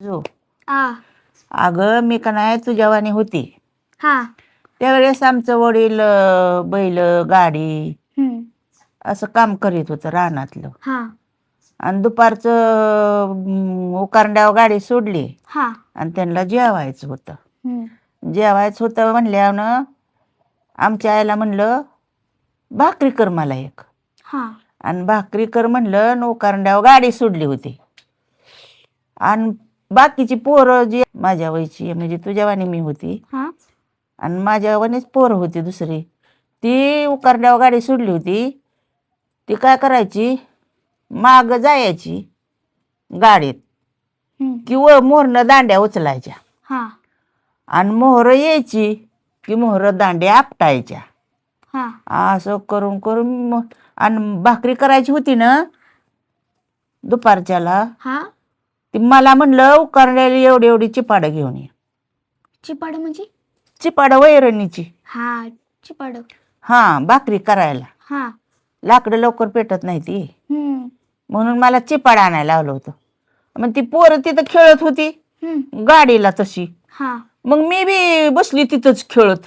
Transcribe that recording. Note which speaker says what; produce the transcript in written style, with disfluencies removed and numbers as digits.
Speaker 1: जो
Speaker 2: आ
Speaker 1: अगं मी का नाही तुझ्यावानी होती
Speaker 2: हा
Speaker 1: त्यावेळेस आमचं वडील बैल गाडी असं काम करीत होतं रानातलं
Speaker 2: हा
Speaker 1: आणि दुपारचं उकारंड्यावर गाडी सोडली
Speaker 2: हा
Speaker 1: आणि त्यांना जेवायचं होतं जेवायचं होतं म्हणल्यानं आमच्या आईला म्हणलं भाकरी कर मला एक
Speaker 2: हा
Speaker 1: आणि भाकरी कर म्हणलं उकारंड्यावर गाडी सोडली होती आणि बाकीची पोरं जी माझ्या वयची म्हणजे तुझ्यावानी मी होती
Speaker 2: हा
Speaker 1: आणि माझ्यावानीच पोरं होती दुसरी ती उकारड्यावर गाडी सोडली होती ती काय करायची माग जायची गाडीत किंवा मोहरनं दांड्या उचलायच्या
Speaker 2: हा
Speaker 1: आणि मोहरं यायची की मोहरं दांड्या आपटायच्या
Speaker 2: हा
Speaker 1: असं करून करून आणि भाकरी करायची होती ना दुपारच्याला
Speaker 2: हा
Speaker 1: ती मला म्हणलं उकारड्याला एवढी एवढी चिपाडं घेऊन ये
Speaker 2: चिपाड म्हणजे
Speaker 1: चिपाडं वैरणीची
Speaker 2: हा चिपाड
Speaker 1: हा भाकरी करायला
Speaker 2: हा
Speaker 1: लाकडं लवकर पेटत नाही ती
Speaker 2: हम्म
Speaker 1: म्हणून मला चिपाड आणायला लावलं होतं मग ती पोरं तिथं खेळत होती गाडीला तशी
Speaker 2: हा
Speaker 1: मग मी बी बसली तिथंच खेळत